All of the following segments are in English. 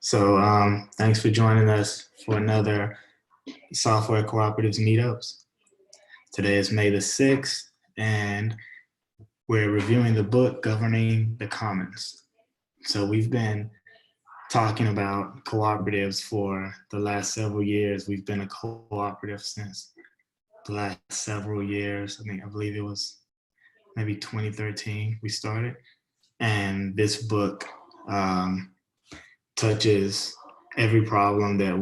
Thanks for joining us for another Software Cooperatives Meetups. Today is May the 6th, and we're reviewing the book Governing the Commons. So we've been talking about cooperatives for the last several years. We've been a cooperative since the last several years. I believe it was maybe 2013 we started. And this book touches every problem that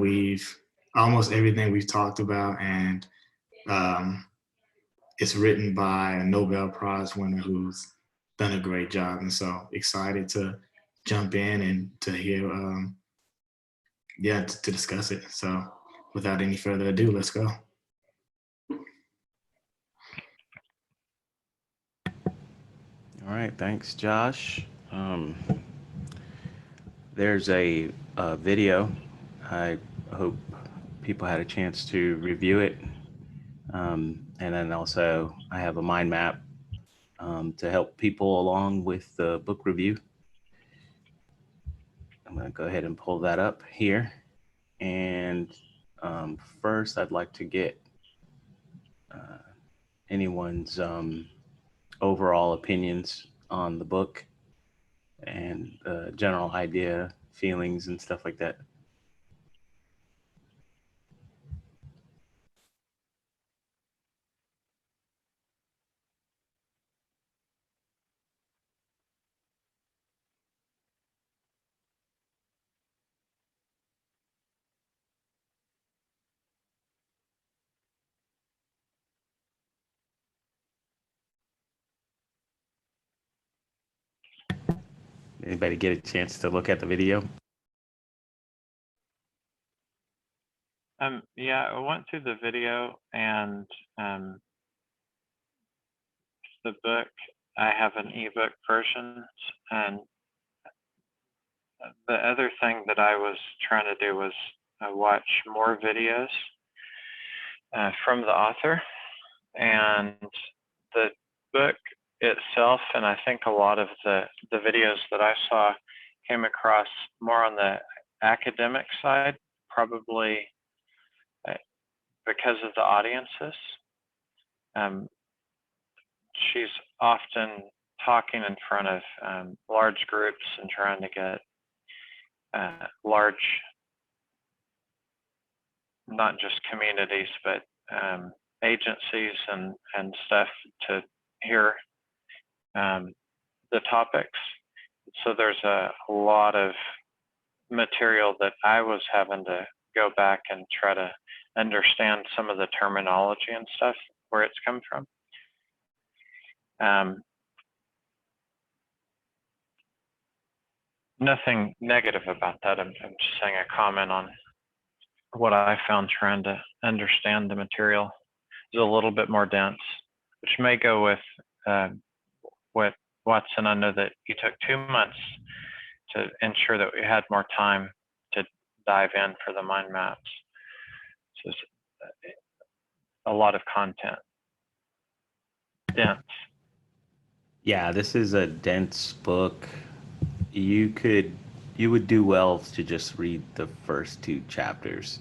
almost everything we've talked about, and it's written by a Nobel Prize winner who's done a great job. And so excited to jump in and to hear, to discuss it. So without any further ado, let's go. All right, thanks, Josh. There's a video. I hope people had a chance to review it. And then also I have a mind map to help people along with the book review. I'm going to go ahead and pull that up here. And first, I'd like to get anyone's overall opinions on the book and general idea, feelings, and stuff like that. Anybody get a chance to look at the video? Yeah, I went through the video, and the book, I have an ebook version, and the other thing that I was trying to do was watch more videos from the author, and the book itself, and I think a lot of the videos that I saw came across more on the academic side, probably because of the audiences. She's often talking in front of large groups and trying to get large, not just communities, but agencies and stuff to hear the topics. So there's a lot of material that I was having to go back and try to understand some of the terminology and stuff, where it's come from. Nothing negative about that. I'm just saying a comment on what I found trying to understand the material is a little bit more dense, which may go with Watson. I know that you took 2 months to ensure that we had more time to dive in for the mind maps. So it's a lot of content. Dense. Yeah, this is a dense book. You would do well to just read the first 2 chapters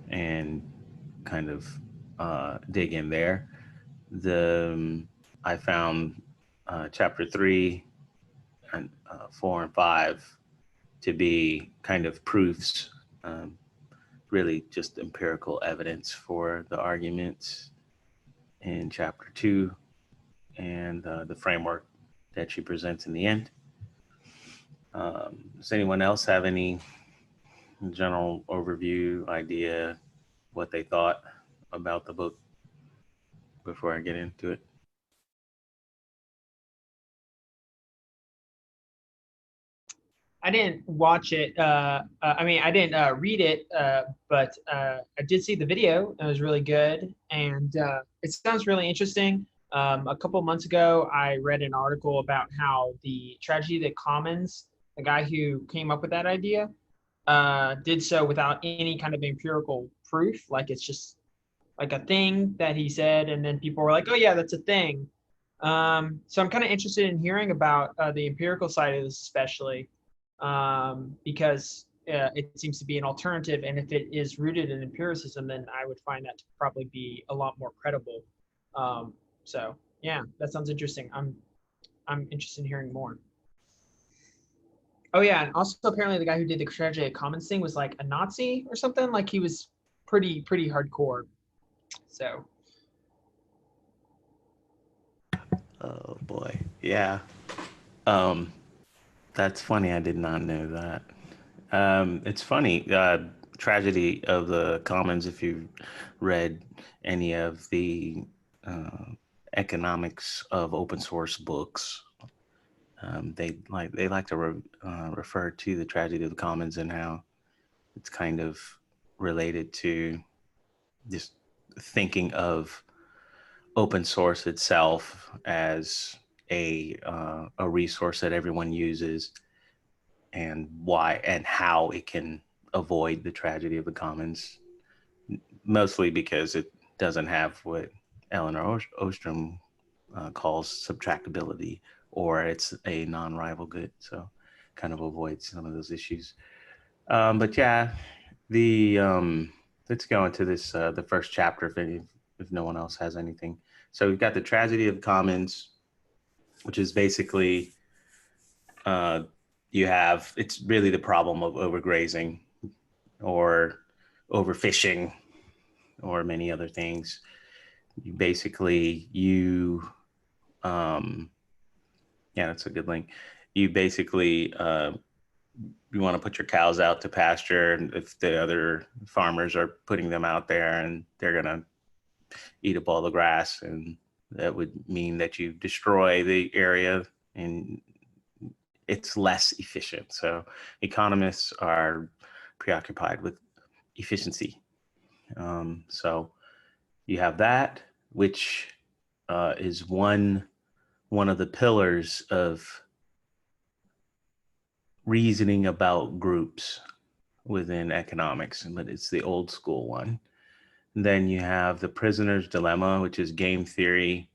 and kind of dig in there. I found chapter 3 and 4 and 5 to be kind of proofs, really just empirical evidence for the arguments in chapter 2 and the framework that she presents in the end. Does anyone else have any general overview, idea, what they thought about the book before I get into it? I didn't watch it. I didn't read it, but I did see the video. It was really good, and it sounds really interesting. A couple of months ago, I read an article about how the tragedy of the commons, the guy who came up with that idea, did so without any kind of empirical proof. Like, it's just like a thing that he said, and then people were like, "Oh yeah, that's a thing." So I'm kind of interested in hearing about the empirical side of this, especially. Because it seems to be an alternative. And if it is rooted in empiricism, then I would find that to probably be a lot more credible. So yeah, that sounds interesting. I'm interested in hearing more. Oh yeah, and also apparently the guy who did the tragedy of commons thing was like a Nazi or something. Like he was pretty hardcore. So Oh boy, yeah. That's funny. I did not know that. It's funny. Tragedy of the Commons. If you read any of the economics of open source books, they like to refer to the tragedy of the commons and how it's kind of related to just thinking of open source itself as a resource that everyone uses, and why and how it can avoid the tragedy of the commons, mostly because it doesn't have what Elinor Ostrom calls subtractability, or it's a non-rival good, so kind of avoids some of those issues. But yeah, the let's go into this the first chapter if no one else has anything. So we've got the tragedy of the commons, which is basically it's really the problem of overgrazing or overfishing or many other things. Yeah, that's a good link. You basically you want to put your cows out to pasture, and if the other farmers are putting them out there and they're going to eat up all the grass, and that would mean that you destroy the area and it's less efficient. So economists are preoccupied with efficiency. So you have that, which is one of the pillars of reasoning about groups within economics, but it's the old school one. And then you have the prisoner's dilemma, which is game theory,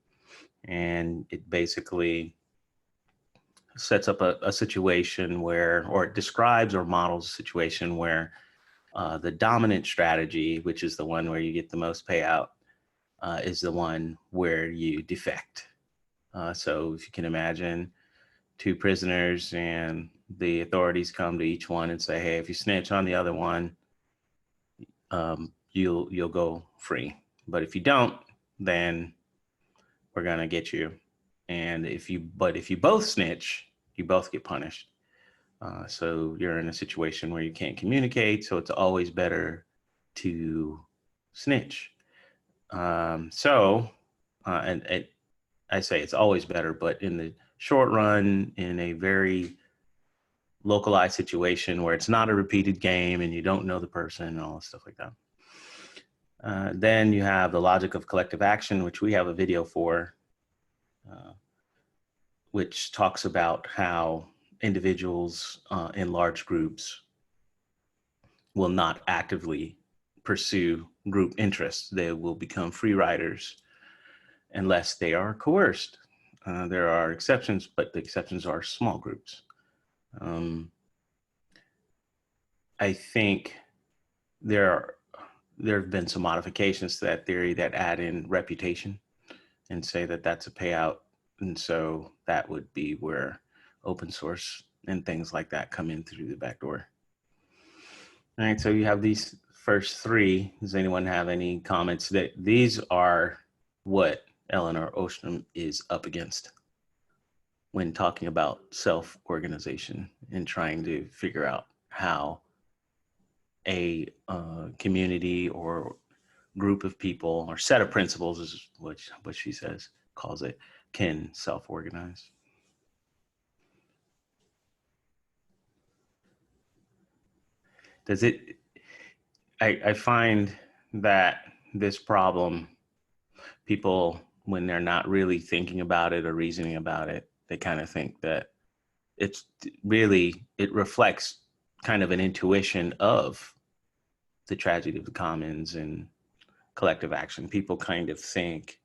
and it basically sets up a situation where, or it describes or models a situation where the dominant strategy, which is the one where you get the most payout, is the one where you defect. So if you can imagine two prisoners and the authorities come to each one and say, hey, if you snitch on the other one, you'll go free. But if you don't, then we're gonna get you. And if you both snitch, you both get punished. So you're in a situation where you can't communicate. So it's always better to snitch. And I say it's always better, but in the short run, in a very localized situation where it's not a repeated game and you don't know the person and all this stuff like that. Then you have the logic of collective action, which we have a video for, which talks about how individuals in large groups will not actively pursue group interests. They will become free riders unless they are coerced. There are exceptions, but the exceptions are small groups. I think there have been some modifications to that theory that add in reputation and say that that's a payout. And so that would be where open source and things like that come in through the back door. All right, so you have these first three. Does anyone have any comments? That these are what Elinor Ostrom is up against when talking about self-organization and trying to figure out how a community or group of people or set of principles is what she calls it, can self-organize. Does it, I find that this problem, people, when they're not really thinking about it or reasoning about it, they kind of think that it reflects kind of an intuition of the tragedy of the commons and collective action. People kind of think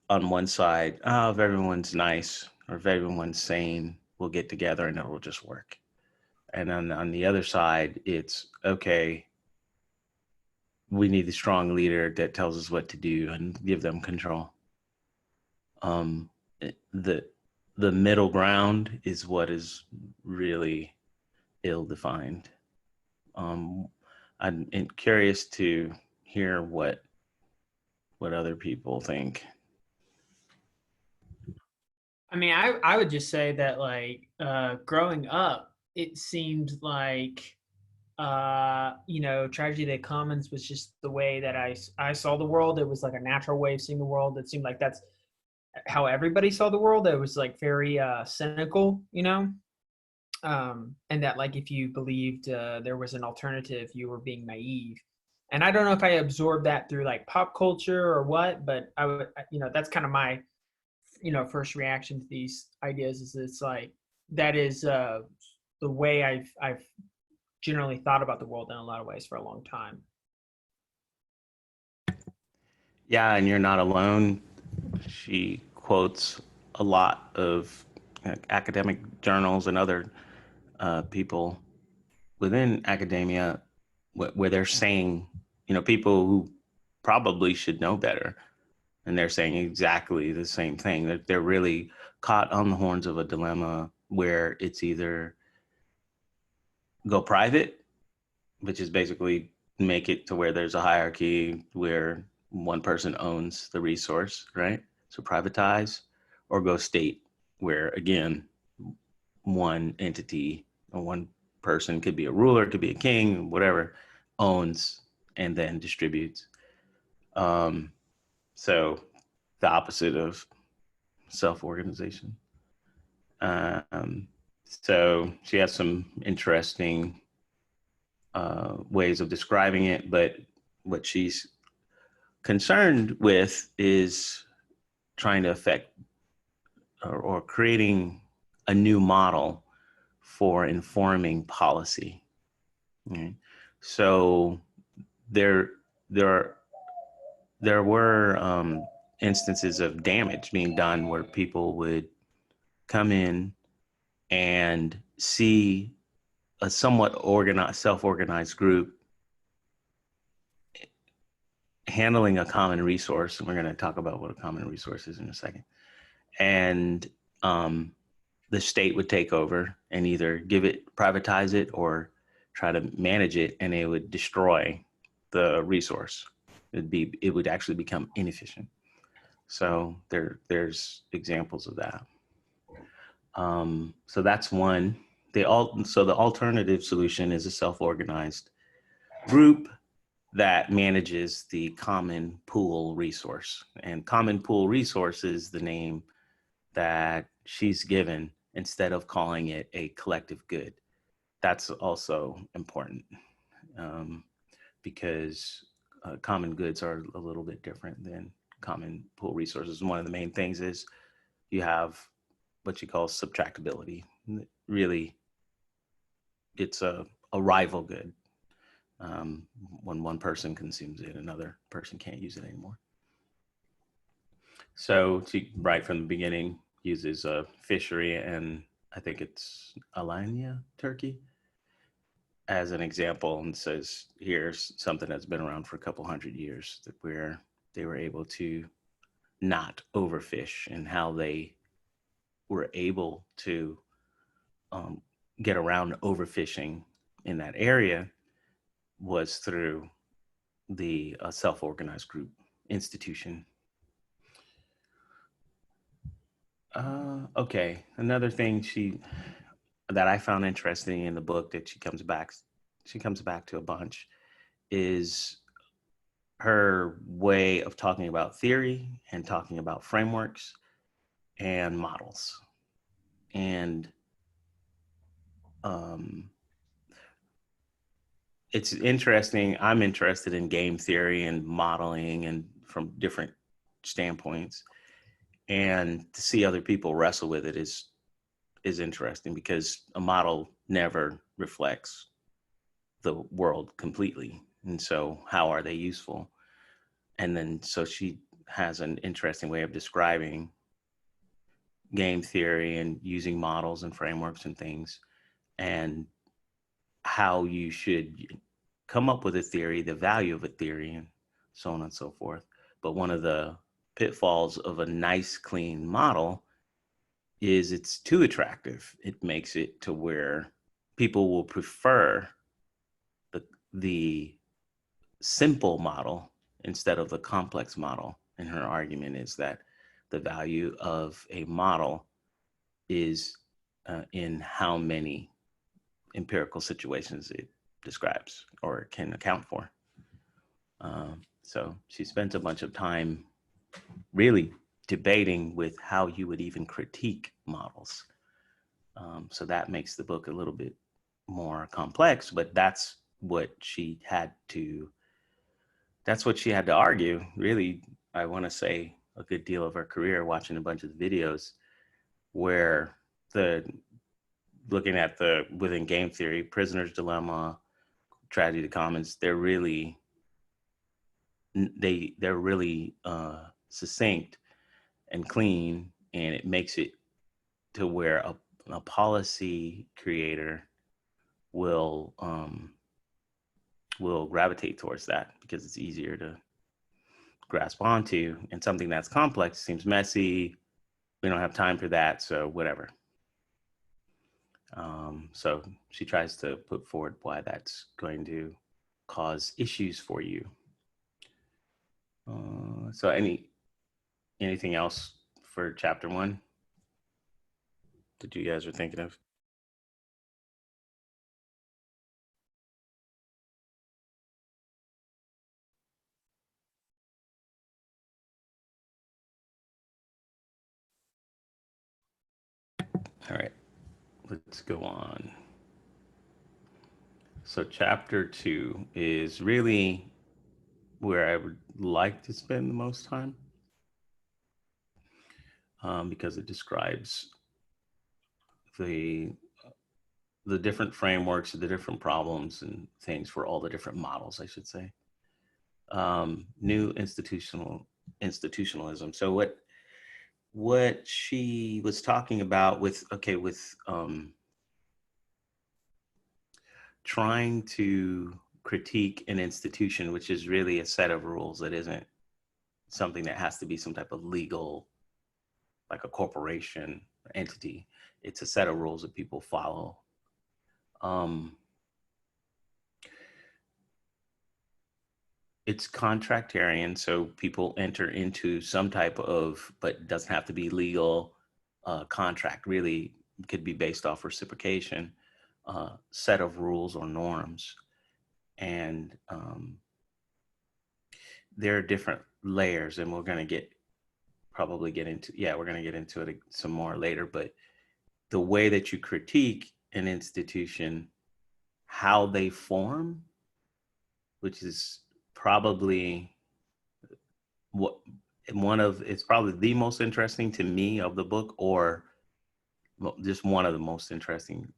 on one side, oh, if everyone's nice or if everyone's sane, we'll get together and it will just work. And on the other side, it's okay, we need a strong leader that tells us what to do and give them control. The middle ground is what is really ill-defined. I'm curious to hear what other people think. I mean, I would just say that like growing up, it seemed like tragedy of the commons was just the way that I saw the world. It was like a natural way of seeing the world. It seemed like that's how everybody saw the world. It was like very cynical, and that like if you believed there was an alternative, you were being naive. And I don't know if I absorbed that through like pop culture or what, but I would, that's kind of my first reaction to these ideas. Is it's like that is the way I've generally thought about the world in a lot of ways for a long time. Yeah, and you're not alone. She quotes a lot of academic journals and other people within academia where they're saying, people who probably should know better, and they're saying exactly the same thing, that they're really caught on the horns of a dilemma where it's either go private, which is basically make it to where there's a hierarchy where one person owns the resource, right? So privatize, or go state, where again, one entity or one person, could be a ruler, could be a king, whatever, owns and then distributes. So the opposite of self-organization. So she has some interesting ways of describing it, but what she's concerned with is trying to affect or creating a new model for informing policy. Okay. So there were instances of damage being done where people would come in and see a somewhat organized, self-organized group handling a common resource. And we're going to talk about what a common resource is in a second. And the state would take over and either privatize it, or try to manage it, and it would destroy the resource. It would actually become inefficient. So there's examples of that. So that's one. So the alternative solution is a self-organized group that manages the common pool resource. And common pool resource is the name that she's given, instead of calling it a collective good. That's also important, because common goods are a little bit different than common pool resources. One of the main things is you have what you call subtractability. Really, it's a rival good. When one person consumes it, another person can't use it anymore. So she, right from the beginning, uses a fishery, and I think it's Alanya, Turkey, as an example, and says, here's something that's been around for a couple hundred years, that where they were able to not overfish, and how they were able to get around overfishing in that area was through the self-organized group institution. Okay, another thing that I found interesting in the book that she comes back to a bunch, is her way of talking about theory and talking about frameworks and models. And it's interesting. I'm interested in game theory and modeling, and from different standpoints, and to see other people wrestle with it is interesting, because a model never reflects the world completely. And so how are they useful? And then, so she has an interesting way of describing game theory and using models and frameworks and things, and how you should come up with a theory, the value of a theory, and so on and so forth. But one of the pitfalls of a nice, clean model is it's too attractive. It makes it to where people will prefer the simple model instead of the complex model. And her argument is that the value of a model is in how many empirical situations it describes or can account for. So she spends a bunch of time really debating with how you would even critique models. So that makes the book a little bit more complex, but that's what she had to argue. Really, I want to say a good deal of her career, watching a bunch of videos where looking at within game theory, prisoner's dilemma, tragedy of the commons, they're really succinct and clean, and it makes it to where a policy creator will gravitate towards that because it's easier to grasp onto, and something that's complex seems messy. We don't have time for that, so whatever. So she tries to put forward why that's going to cause issues for you. So anything else for chapter 1 that you guys are thinking of? All right, let's go on. So chapter 2 is really where I would like to spend the most time, because it describes the different frameworks, the different problems and things for all the different models, I should say. New institutionalism. So what she was talking about with trying to critique an institution, which is really a set of rules that isn't something that has to be some type of legal, like a corporation entity. It's a set of rules that people follow. It's contractarian, so people enter into some type of, but it doesn't have to be legal, contract. Really could be based off reciprocation, set of rules or norms. And there are different layers, and we're going to probably get into it some more later, but the way that you critique an institution, how they form, which is probably it's probably the most interesting to me of the book, or just one of the most interesting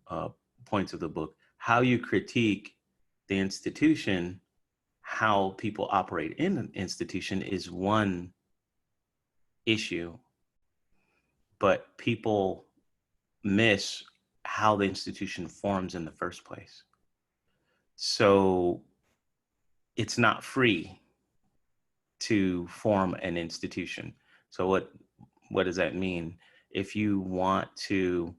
points of the book. How you critique the institution, how people operate in an institution is one issue, but people miss how the institution forms in the first place. So it's not free to form an institution. So what does that mean? If you want to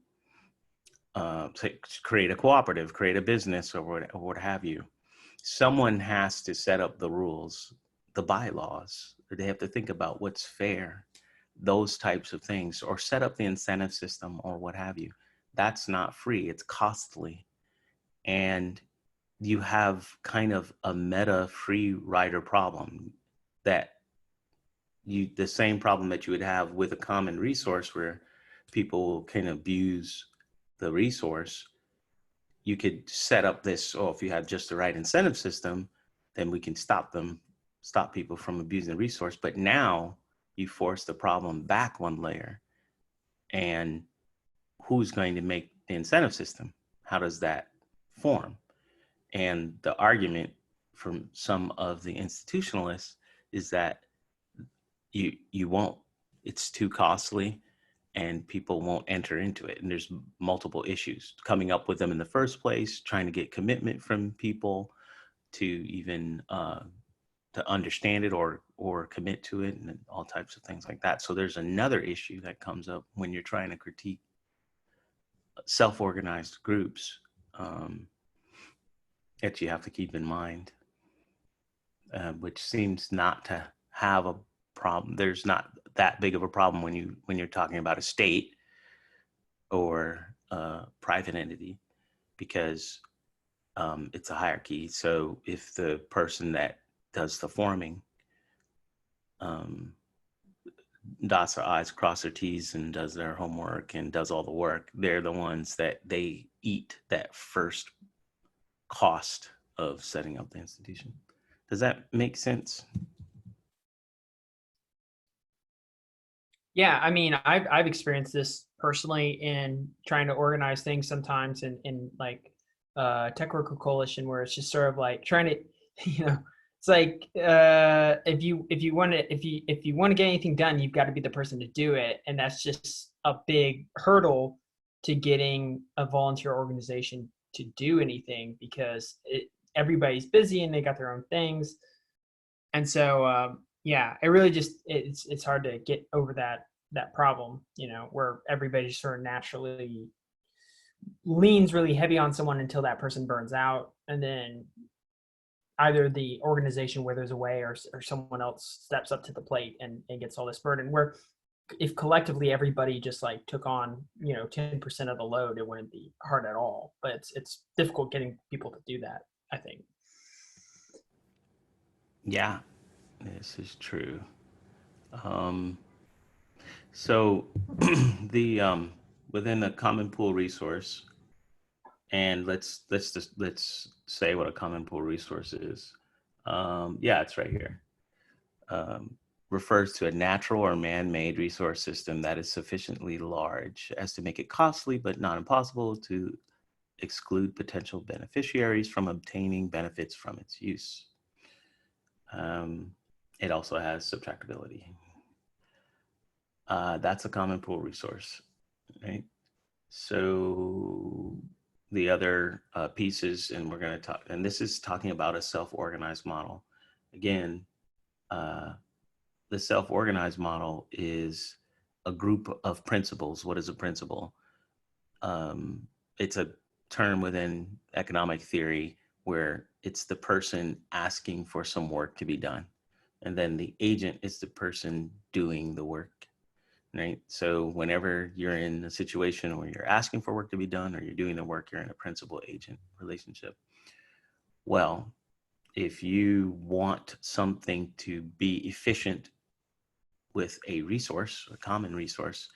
create a cooperative, create a business, or what have you, someone has to set up the rules, the bylaws. They have to think about what's fair, those types of things, or set up the incentive system or what have you. That's not free, it's costly. And you have kind of a meta free rider problem, that the same problem that you would have with a common resource where people can abuse the resource. You could set up this, if you have just the right incentive system, then we can stop people from abusing the resource. But now you force the problem back one layer. And who's going to make the incentive system? How does that form? And the argument from some of the institutionalists is that you won't. It's too costly, and people won't enter into it. And there's multiple issues coming up with them in the first place, trying to get commitment from people to even to understand it or commit to it, and all types of things like that. So there's another issue that comes up when you're trying to critique self-organized groups that you have to keep in mind, which seems not to have a problem. There's not that big of a problem when you're talking about a state or a private entity, because it's a hierarchy. So if the person that does the forming dots their I's, cross their T's, and does their homework and does all the work, they're the ones that they eat that first cost of setting up the institution. Does that make sense? Yeah, I mean, I've experienced this personally in trying to organize things sometimes in like Tech Worker Coalition, where it's just sort of like trying to, it's like if you want to get anything done, you've got to be the person to do it, and that's just a big hurdle to getting a volunteer organization to do anything, because everybody's busy and they got their own things, and so yeah, it really just it's hard to get over that problem, where everybody just sort of naturally leans really heavy on someone until that person burns out, and then either the organization withers away or someone else steps up to the plate and gets all this burden. Where if collectively everybody just like took on 10% of the load, it wouldn't be hard at all. But it's difficult getting people to do that, I think. Yeah, this is true. So the within a common pool resource, and let's say what a common pool resource is. Yeah, it's right here. Refers to a natural or man-made resource system that is sufficiently large as to make it costly but not impossible to exclude potential beneficiaries from obtaining benefits from its use. It also has subtractability. That's a common pool resource, right? So the other pieces, and we're going to talk, and this is talking about a self-organized model. Again, the self-organized model is a group of principles. What is a principle? It's a term within economic theory where it's the person asking for some work to be done. And then the agent is the person doing the work. Right. So whenever you're in a situation where you're asking for work to be done or you're doing the work, you're in a principal agent relationship. Well, if you want something to be efficient with a resource, a common resource,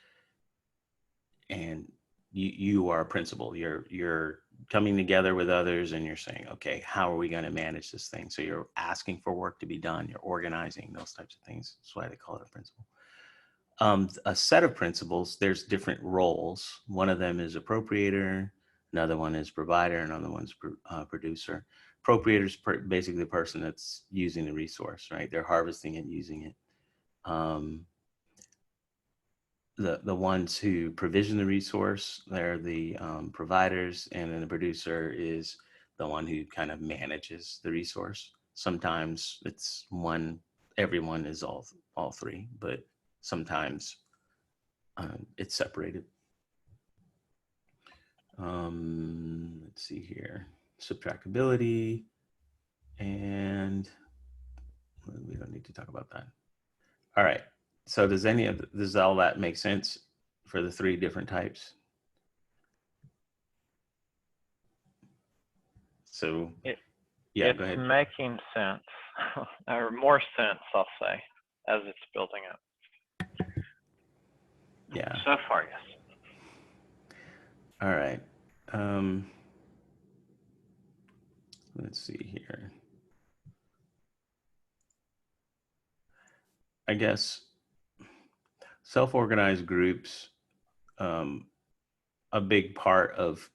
and you are a principal, you're coming together with others and you're saying, okay, how are we going to manage this thing? So you're asking for work to be done, you're organizing those types of things. That's why they call it a principal. A set of principles, there's different roles. One of them is appropriator, another one is provider, another one's producer. Appropriator is basically the person that's using the resource, right? They're harvesting it, using it. The ones who provision the resource, they're the providers, and then the producer is the one who kind of manages the resource. Sometimes it's everyone is all three, but sometimes it's separated. Let's see here, subtractability, and we don't need to talk about that. All right. So does all that make sense for the three different types? So yeah, it's go ahead. making sense, or more sense, I'll say, as it's building up. Yeah. So far, yes. All right. Let's see here. I guess self-organized groups, a big part of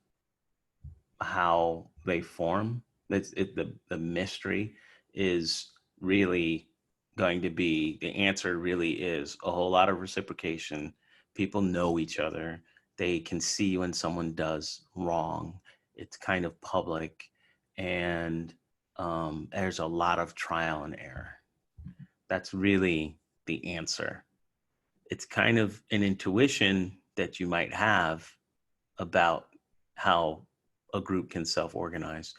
how they form, the mystery is really going to be, the answer really is a whole lot of reciprocation people know each other. They can see when someone does wrong. It's kind of public, and there's a lot of trial and error. That's really the answer. It's kind of an intuition that you might have about how a group can self-organize,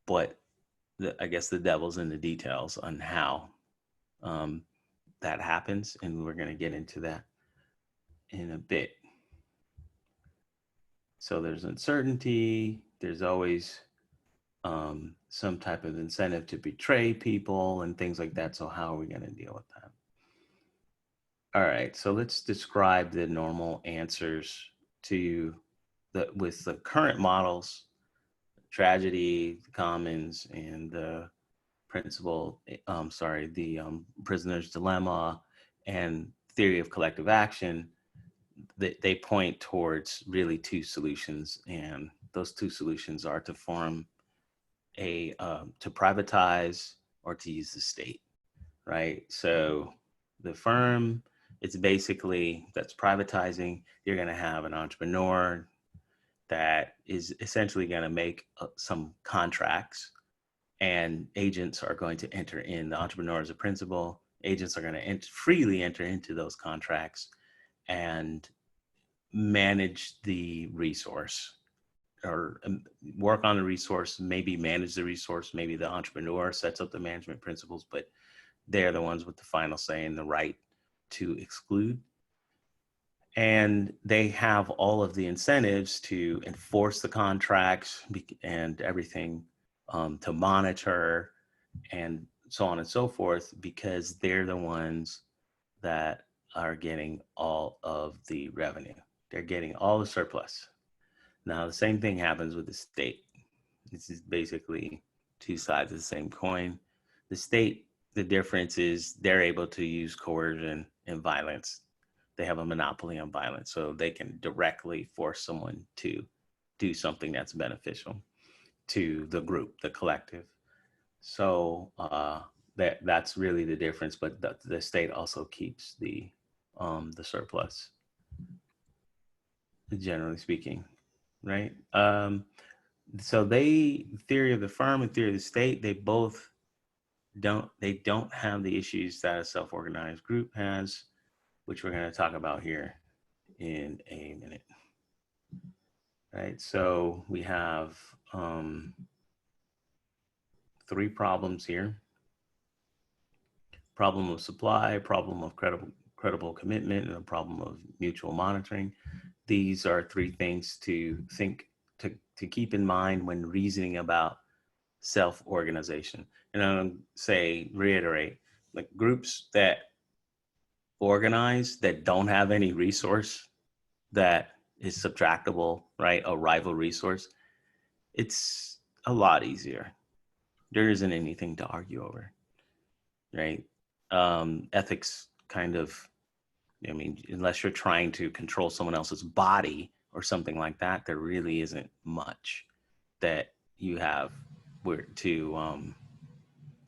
but I guess the devil's in the details on how that happens, and we're going to get into that in a bit. So there's uncertainty. There's always some type of incentive to betray people and things like that. So how are we going to deal with that? All right, so let's describe the normal answers to with the current models, tragedy, the commons, and the prisoner's dilemma and theory of collective action. They point towards really two solutions, and those two solutions are to form to privatize or to use the state, right? So the firm, it's basically, that's privatizing. You're going to have an entrepreneur that is essentially going to make some contracts, and agents are going to enter in. The entrepreneur is a principal. Agents are going to freely enter into those contracts and manage the resource, or work on the resource, maybe manage the resource. Maybe the entrepreneur sets up the management principles, but they're the ones with the final say and the right to exclude. And they have all of the incentives to enforce the contracts and everything, to monitor and so on and so forth, because they're the ones that are getting all of the revenue. They're getting all the surplus. Now, the same thing happens with the state. This is basically two sides of the same coin. The state, the difference is they're able to use coercion and violence. They have a monopoly on violence, so they can directly force someone to do something that's beneficial to the group, the collective. So that's really the difference. But the state also keeps the surplus, generally speaking, right? So theory of the firm and theory of the state, they both don't have the issues that a self-organized group has, which we're going to talk about here in a minute. Right, so we have three problems here. Problem of supply, problem of credible commitment, and a problem of mutual monitoring. These are three things to keep in mind when reasoning about self-organization. And I'm going to reiterate, like groups that organize that don't have any resource that is subtractable, right? A rival resource, it's a lot easier. There isn't anything to argue over, right? Ethics kind of, I mean, unless you're trying to control someone else's body or something like that, there really isn't much that you have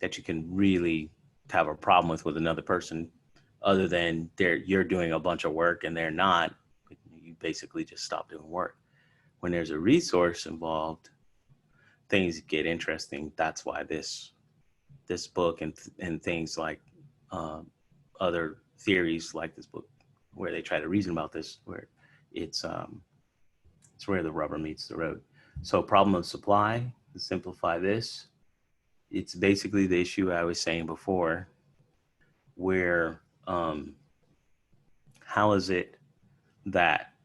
that you can really have a problem with another person, other than you're doing a bunch of work and they're not. You basically just stop doing work. When there's a resource involved, things get interesting. That's why this book and things like other theories like this book, where they try to reason about this, where it's where the rubber meets the road. So problem of supply, to simplify this, it's basically the issue I was saying before, where how is it that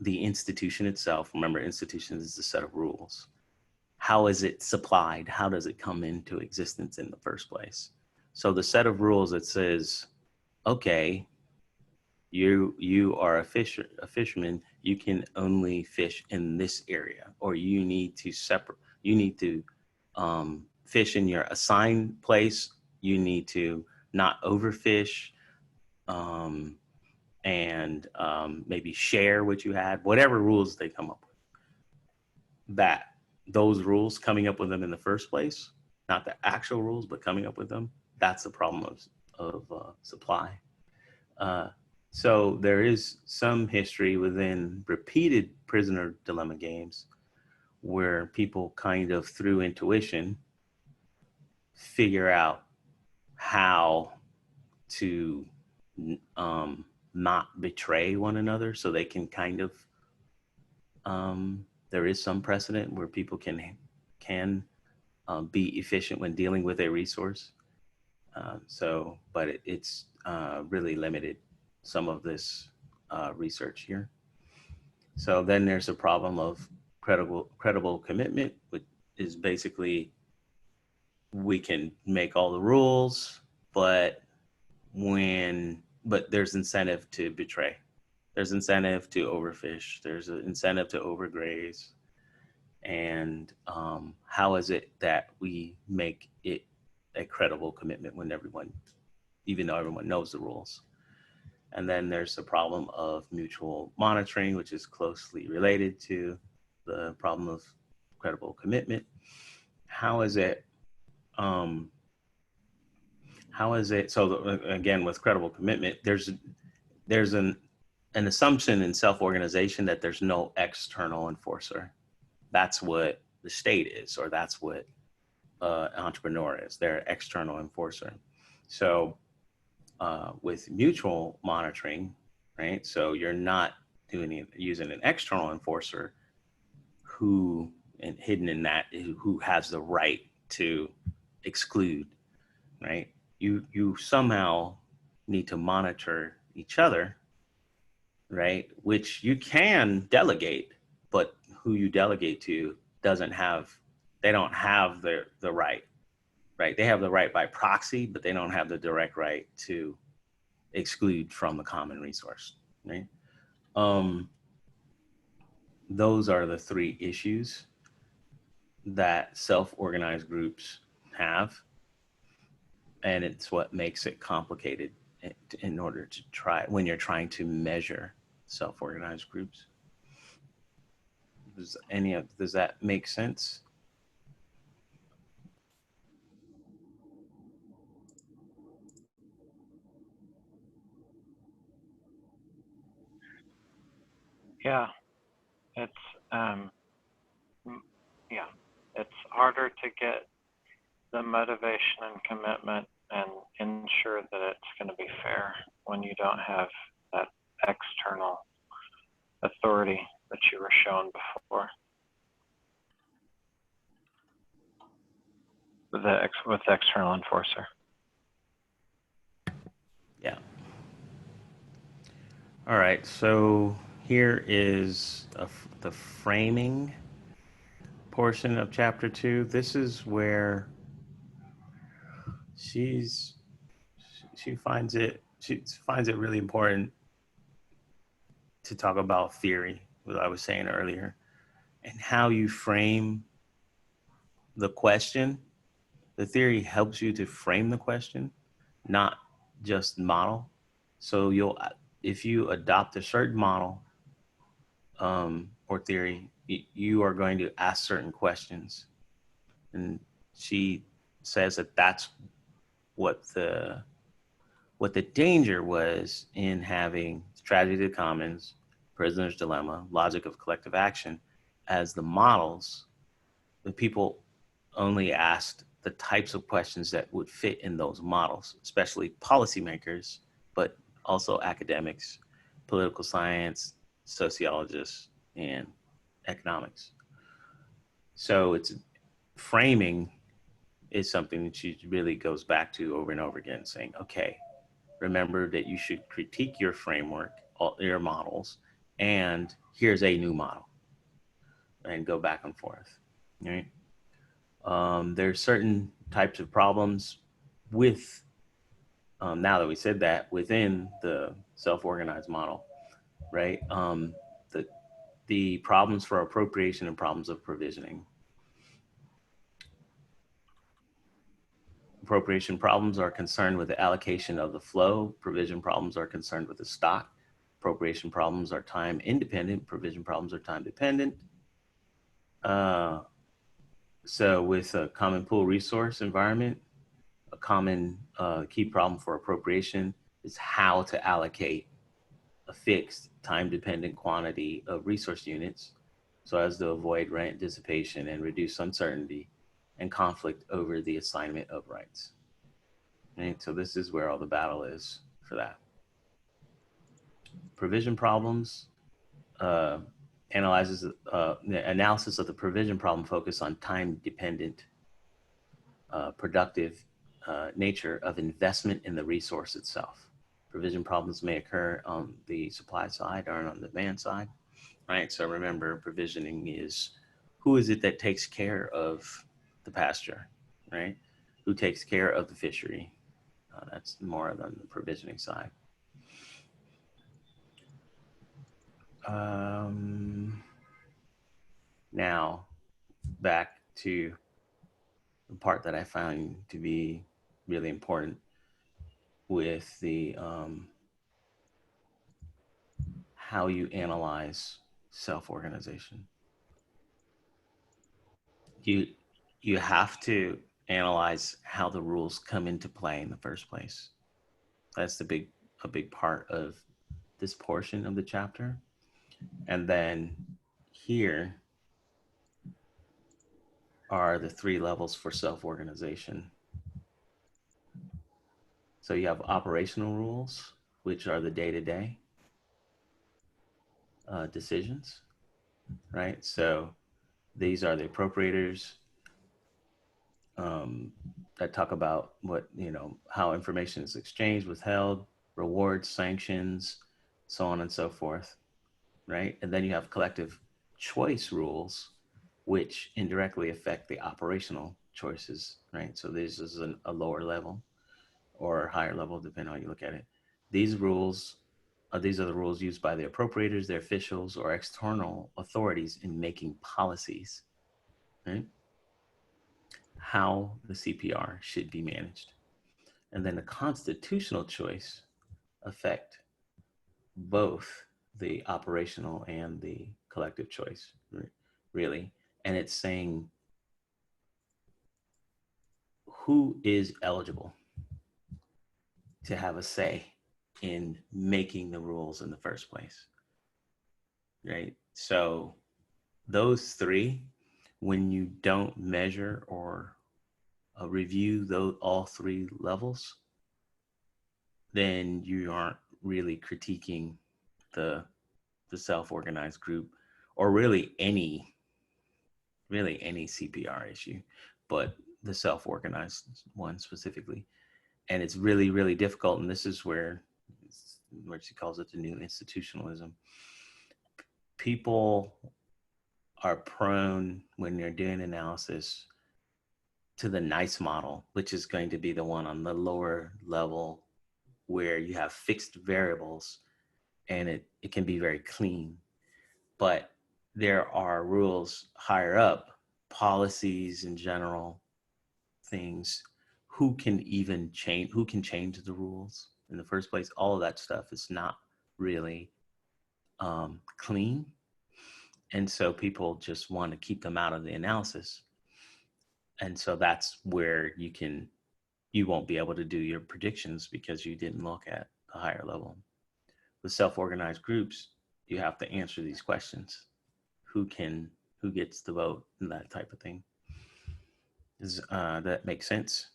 the institution itself, remember, institution is a set of rules, how is it supplied? How does it come into existence in the first place? So the set of rules that says, okay, you are a fisherman, you can only fish in this area, or you need to fish in your assigned place, you need to not overfish, and maybe share what you had, whatever rules they come up with. Those rules, coming up with them in the first place, not the actual rules, but coming up with them, that's the problem of supply. So there is some history within repeated prisoner dilemma games where people kind of through intuition figure out how to not betray one another, so they can kind of there is some precedent where people can be efficient when dealing with a resource. But it's really limited, some of this research here. So then there's a problem of credible commitment, which is basically we can make all the rules, but there's incentive to betray. There's incentive to overfish. There's an incentive to overgraze. And how is it that we make it a credible commitment when even though everyone knows the rules? And then there's the problem of mutual monitoring, which is closely related to the problem of credible commitment. How is it? So again, with credible commitment, there's an assumption in self-organization that there's no external enforcer. That's what the state is, or that's what an entrepreneur is. They're external enforcer. So with mutual monitoring, right? So you're not using an external enforcer who has the right to exclude, right? You somehow need to monitor each other, right? Which you can delegate, but who you delegate to they don't have the right, right? They have the right by proxy, but they don't have the direct right to exclude from the common resource, right? Those are the three issues that self-organized groups have. And it's what makes it complicated in order to when you're trying to measure self-organized groups. Does that make sense? Yeah, it's it's harder to get the motivation and commitment and ensure that it's going to be fair when you don't have that external authority that you were shown before with the external enforcer. Yeah. All right, so here is the framing portion of chapter 2. This is where she finds it really important to talk about theory, what I was saying earlier, and how you frame the question. The theory helps you to frame the question, not just model. So if you adopt a certain model or theory, you are going to ask certain questions. And she says that that's what the danger was in having tragedy of the commons, prisoner's dilemma, logic of collective action as the models. The people only asked the types of questions that would fit in those models, especially policymakers, but also academics, political science, sociologists, and economics. So it's framing is something that she really goes back to over and over again, saying, okay, remember that you should critique your framework, your models, and here's a new model, and go back and forth, right? There's certain types of problems with, now that we said that, within the self-organized model, right? The problems for appropriation and problems of provisioning. Appropriation problems are concerned with the allocation of the flow. Provision problems are concerned with the stock. Appropriation problems are time independent. Provision problems are time dependent. So with a common pool resource environment, a common key problem for appropriation is how to allocate a fixed time-dependent quantity of resource units so as to avoid rent dissipation and reduce uncertainty and conflict over the assignment of rights. Right? So this is where all the battle is for that. Provision problems, the analysis of the provision problem focus on time-dependent, productive nature of investment in the resource itself. Provision problems may occur on the supply side or on the demand side, right? So remember, provisioning is who is it that takes care of the pasture, right? Who takes care of the fishery? That's more than the provisioning side. Now, back to the part that I found to be really important with the how you analyze self-organization. You have to analyze how the rules come into play in the first place. That's a big part of this portion of the chapter. And then here are the 3 levels for self-organization. So you have operational rules, which are the day-to-day decisions, right? So these are the appropriators that talk about what, how information is exchanged, withheld, rewards, sanctions, so on and so forth, right? And then you have collective choice rules, which indirectly affect the operational choices, right? So this is a lower level or higher level, depending on how you look at it. These are the rules used by the appropriators, their officials, or external authorities in making policies, right? How the CPR should be managed. And then the constitutional choice affect both the operational and the collective choice, really. And it's saying who is eligible to have a say in making the rules in the first place, right? So those 3, when you don't measure or review all 3 levels, then you aren't really critiquing the self-organized group, or really any CPR issue, but the self-organized one specifically. And it's really, really difficult. And this is where she calls it the new institutionalism. People are prone, when you're doing analysis, to the nice model, which is going to be the one on the lower level where you have fixed variables and it can be very clean. But there are rules higher up, policies in general, things, who can change the rules in the first place. All of that stuff is not really clean. And so people just want to keep them out of the analysis. And so that's where you won't be able to do your predictions because you didn't look at a higher level. With self-organized groups, you have to answer these questions. Who gets the vote and that type of thing. Does that make sense?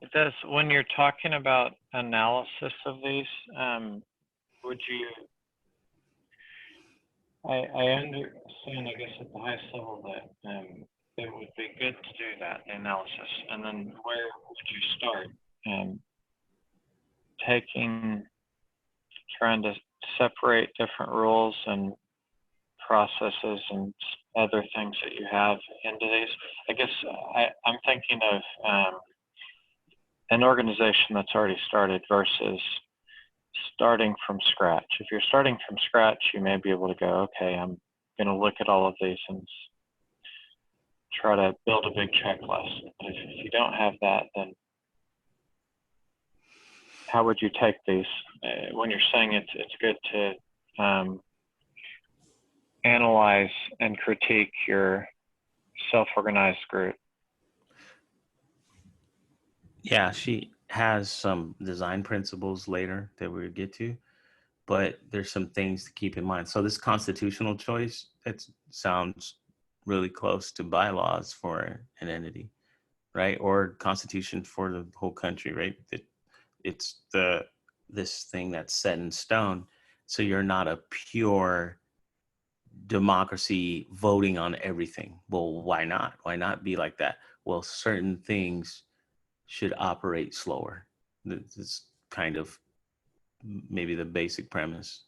It does. When you're talking about analysis of these, would you, I understand, I guess, at the highest level that it would be good to do that analysis. And then where would you start? Trying to separate different rules and processes and other things that you have into these. I guess I'm thinking of an organization that's already started versus starting from scratch. If you're starting from scratch, you may be able to go, okay, I'm going to look at all of these and try to build a big checklist. But if you don't have that, then how would you take these? When you're saying it's good to analyze and critique your self-organized group. Yeah, has some design principles later that we'll get to, but there's some things to keep in mind. So this constitutional choice, that sounds really close to bylaws for an entity, right? Or constitution for the whole country, right? It's this thing that's set in stone. So you're not a pure democracy voting on everything. Well, why not? Why not be like that? Well, certain things should operate slower. This is kind of maybe the basic premise.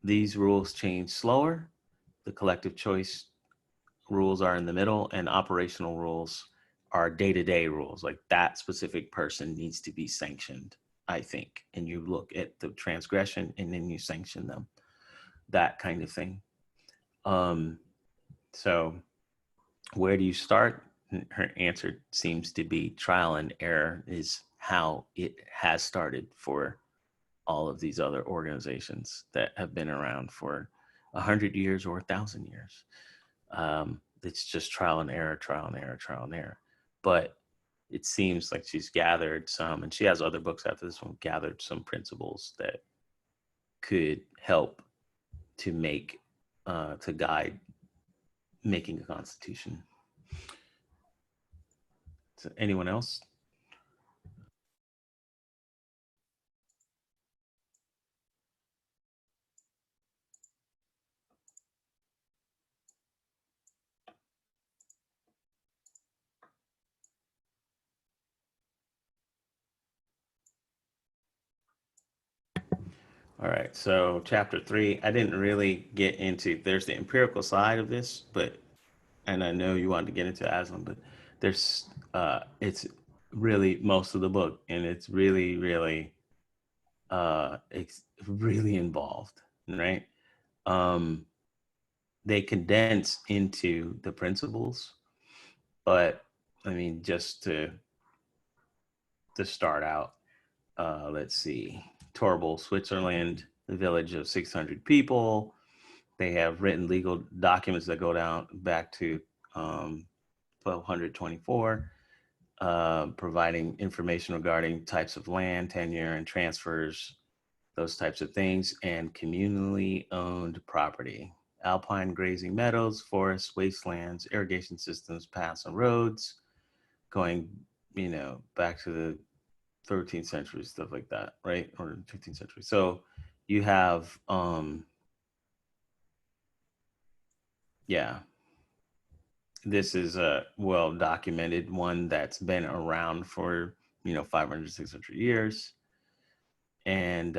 These rules change slower. The collective choice rules are in the middle, and operational rules are day-to-day rules. Like that specific person needs to be sanctioned, I think. And you look at the transgression and then you sanction them, that kind of thing. So where do you start? Her answer seems to be trial and error is how it has started for all of these other organizations that have been around for 100 years or 1,000 years. It's just trial and error, trial and error, trial and error. But it seems like she's gathered some, and she has other books after this one, gathered some principles that could help to make, to guide making a constitution. So anyone else? All right, so chapter 3, I didn't really get into, there's the empirical side of this, but, and I know you wanted to get into Aslan, but there's, it's really most of the book, and it's really, it's really involved, right? They condense into the principles, but I mean, just to start out, let's see, Torble, Switzerland, the village of 600 people. They have written legal documents that go down back to 1224, providing information regarding types of land, tenure, and transfers, those types of things, and communally owned property. Alpine grazing meadows, forests, wastelands, irrigation systems, paths and roads, going, back to the 13th century, stuff like that, right? Or 15th century. So you have, this is a well-documented one that's been around for, 500, 600 years. And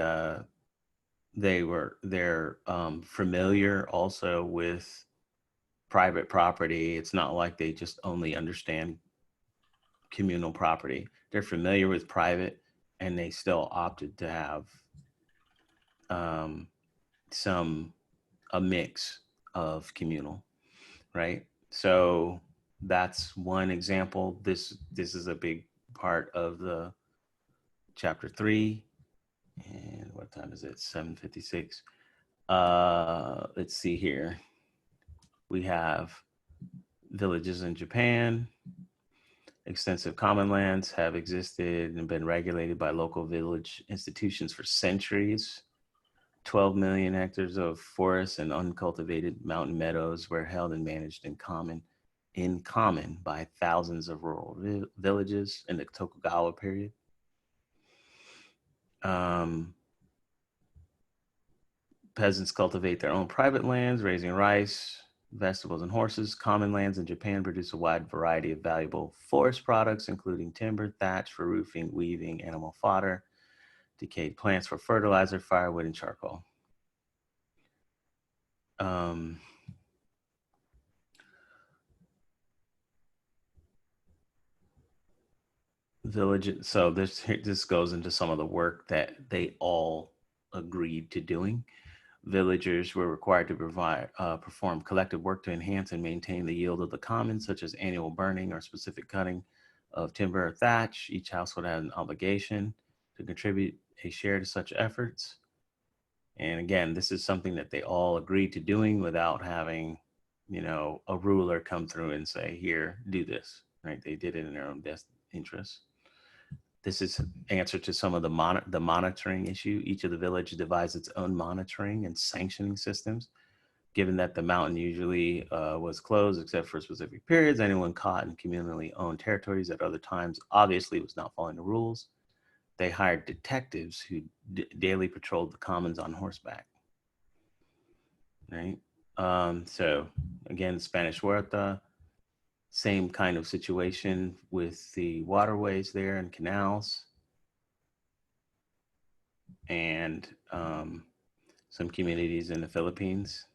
they're familiar also with private property. It's not like they just only understand communal property. They're familiar with private, and they still opted to have a mix of communal, right? So that's one example. This is a big part of the chapter 3. And what time is it? 7:56. Let's see here. We have villages in Japan. Extensive common lands have existed and been regulated by local village institutions for centuries. 12 million hectares of forests and uncultivated mountain meadows were held and managed in common by thousands of rural villages in the Tokugawa period. Peasants cultivate their own private lands, raising rice, vegetables, and horses. Common lands in Japan produce a wide variety of valuable forest products, including timber, thatch for roofing, weaving, animal fodder, decayed plants for fertilizer, firewood, and charcoal. Village. So this goes into some of the work that they all agreed to doing. Villagers were required to perform collective work to enhance and maintain the yield of the commons, such as annual burning or specific cutting of timber or thatch. Each household had an obligation to contribute a share to such efforts. And again, this is something that they all agreed to doing without having, a ruler come through and say, here, do this, right? They did it in their own best interest. This is answer to some of the monitoring issue. Each of the village devised its own monitoring and sanctioning systems. Given that the mountain usually was closed except for specific periods, anyone caught in communally owned territories at other times obviously was not following the rules. They hired detectives who daily patrolled the commons on horseback. Right. So again, Spanish Huerta, same kind of situation with the waterways there and canals, and some communities in the Philippines.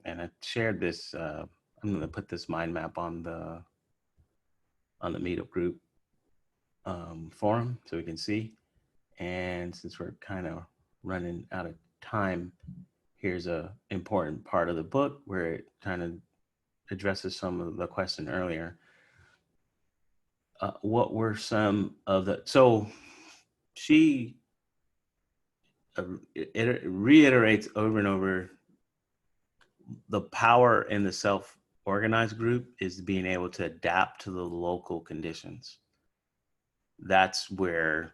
And I shared this. I'm going to put this mind map on the Meetup group forum so we can see. And since we're kind of running out of time, here's a important part of the book where it kind of addresses some of the question earlier. What were some of the, so she it reiterates over and over, the power in the self-organized group is being able to adapt to the local conditions. That's where,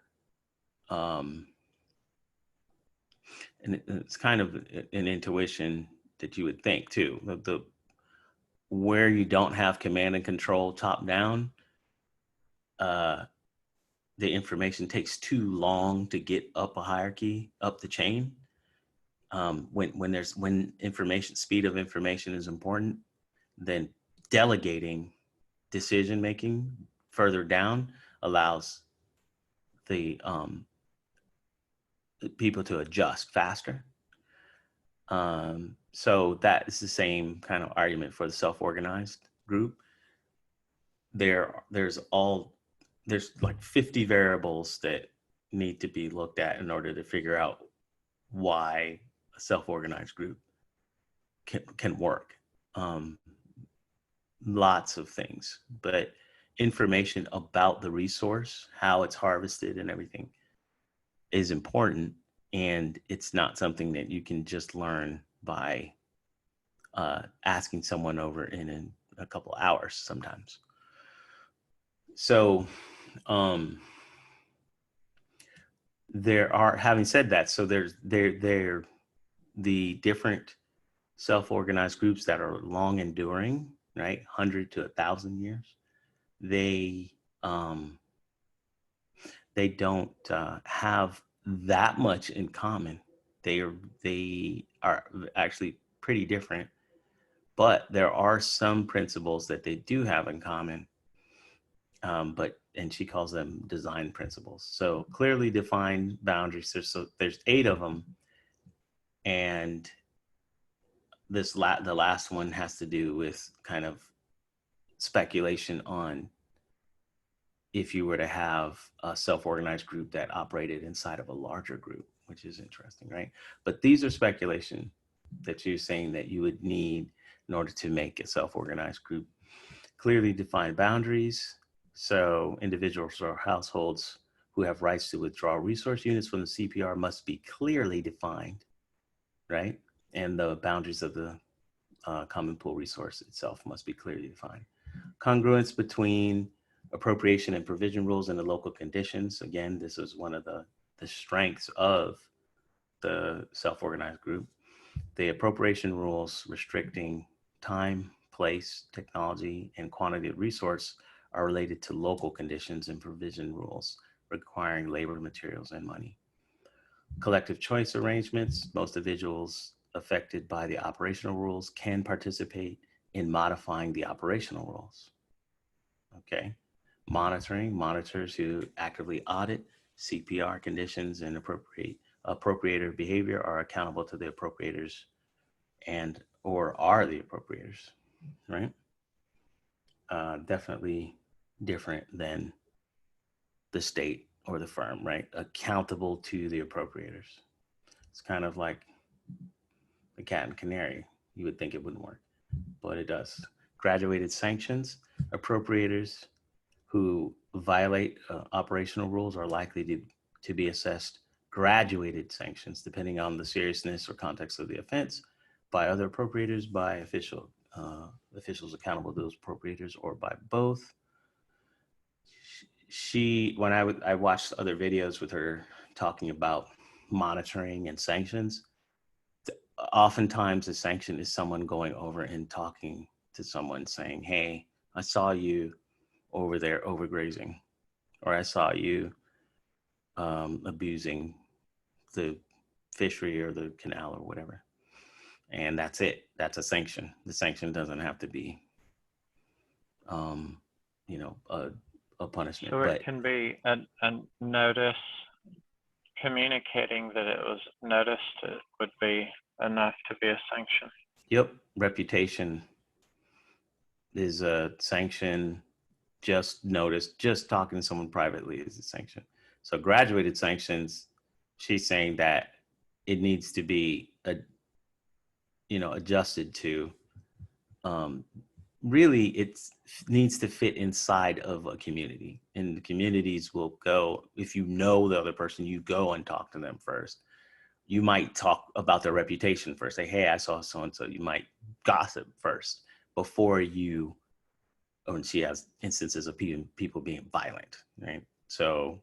and it's kind of an intuition that you would think too, the where you don't have command and control top down, the information takes too long to get up a hierarchy, up the chain. When information, speed of information is important, then delegating decision making further down allows the people to adjust faster. So that is the same kind of argument for the self-organized group. There's like 50 variables that need to be looked at in order to figure out why a self-organized group can work. Lots of things, but information about the resource, how it's harvested and everything is important. And it's not something that you can just learn by asking someone over in a couple hours sometimes. So there are, having said that, so there the different self-organized groups that are long enduring, right, 100 to 1,000 years, they don't have that much in common. They are actually pretty different, but there are some principles that they do have in common. And she calls them design principles. So clearly defined boundaries. There's 8 of them, and the last one has to do with kind of speculation on if you were to have a self-organized group that operated inside of a larger group, which is interesting, right? But these are speculation that you're saying that you would need in order to make a self-organized group. Clearly defined boundaries. So individuals or households who have rights to withdraw resource units from the CPR must be clearly defined, right? And the boundaries of the common pool resource itself must be clearly defined. Congruence between appropriation and provision rules and the local conditions. Again, this is one of the strengths of the self-organized group. The appropriation rules restricting time, place, technology, and quantity of resource are related to local conditions, and provision rules requiring labor, materials, and money. Collective choice arrangements. Most individuals affected by the operational rules can participate in modifying the operational rules. Okay. Monitoring. Monitors who actively audit CPR conditions and appropriator behavior are accountable to the appropriators and or are the appropriators, right? Definitely different than the state or the firm, right? Accountable to the appropriators. It's kind of like the cat and canary. You would think it wouldn't work, but it does. Graduated sanctions. Appropriators who violate operational rules are likely to be assessed graduated sanctions depending on the seriousness or context of the offense by other appropriators, by officials accountable to those appropriators, or by both. when I watched other videos with her talking about monitoring and sanctions, oftentimes a sanction is someone going over and talking to someone saying, hey, I saw you over there overgrazing, or I saw you abusing the fishery or the canal or whatever. And that's it. That's a sanction. The sanction doesn't have to be, a punishment. So but it can be a notice, communicating that it was noticed, it would be enough to be a sanction. Yep. Reputation is a sanction. Just notice, just talking to someone privately is a sanction. So graduated sanctions, she's saying that it needs to be adjusted to, really it needs to fit inside of a community, and the communities will go, if you know the other person, you go and talk to them first. You might talk about their reputation first, say, hey, I saw so-and-so. You might gossip first before you, and she has instances of people being violent, right? So,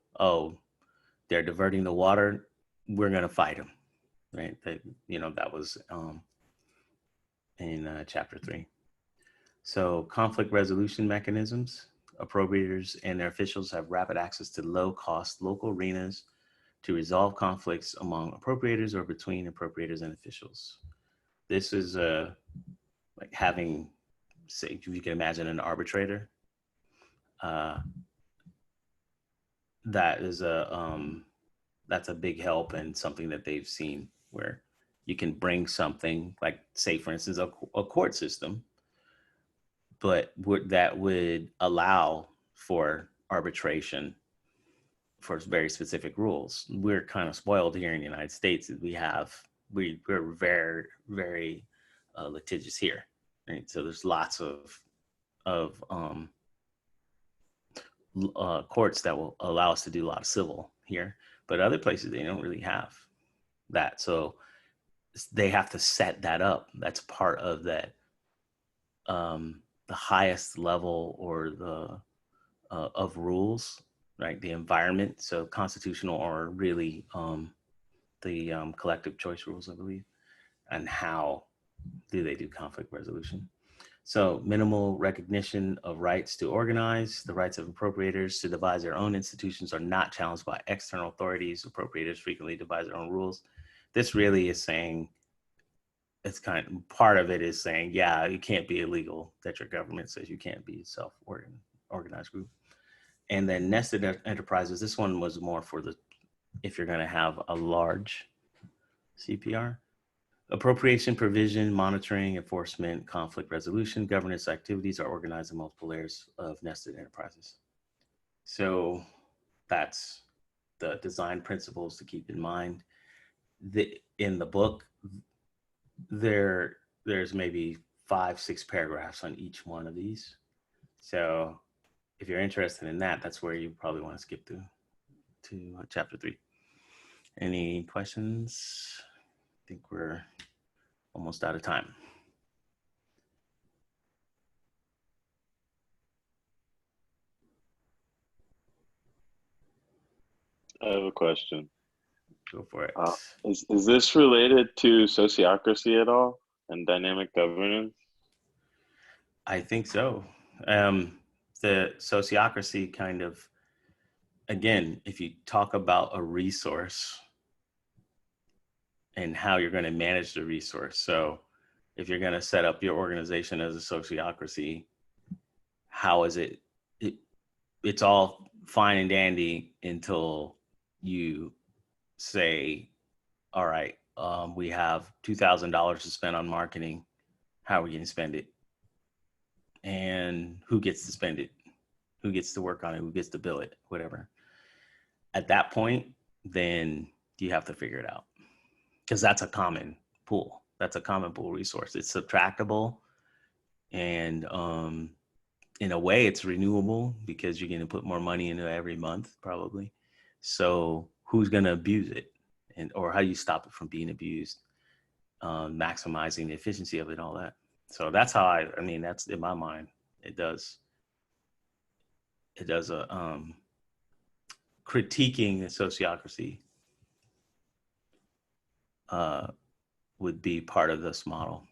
they're diverting the water, we're gonna fight them, right? That was in chapter 3. So conflict resolution mechanisms, appropriators and their officials have rapid access to low-cost local arenas to resolve conflicts among appropriators or between appropriators and officials. This is like having, say, if you can imagine an arbitrator, that's a big help, and something that they've seen where you can bring something like, say, for instance, a court system, but that would allow for arbitration for very specific rules. We're kind of spoiled here in the United States. We're very, very litigious here, right? So there's lots of courts that will allow us to do a lot of civil here, but other places they don't really have that. So they have to set that up. That's part of that, the highest level or the of rules, right? The environment. So constitutional, or really the collective choice rules, I believe. And how do they do conflict resolution? So minimal recognition of rights to organize. The rights of appropriators to devise their own institutions are not challenged by external authorities. Appropriators frequently devise their own rules. This really is saying, it's kind of, part of it is saying, yeah, it can't be illegal that your government says you can't be a self-organized group. And then nested enterprises, this one was more for if you're going to have a large CPR. Appropriation, provision, monitoring, enforcement, conflict resolution, governance activities are organized in multiple layers of nested enterprises. So that's the design principles to keep in mind. In the book, there's maybe 5-6 paragraphs on each one of these. So if you're interested in that, that's where you probably want to skip to chapter 3. Any questions? I think we're almost out of time. I have a question. Go for it. Is this related to sociocracy at all and dynamic governance? I think so. The sociocracy kind of, again, if you talk about a resource and how you're going to manage the resource. So if you're going to set up your organization as a sociocracy, how is it's all fine and dandy until you say, all right, we have $2,000 to spend on marketing. How are we going to spend it? And who gets to spend it? Who gets to work on it? Who gets to bill it? Whatever. At that point, then you have to figure it out, because that's a common pool. That's a common pool resource. It's subtractable, and in a way, it's renewable, because you're going to put more money into it every month, probably. So who's going to abuse it, or how do you stop it from being abused? Maximizing the efficiency of it, all that. So that's how I mean, that's in my mind. It does critiquing the sociocracy would be part of this model.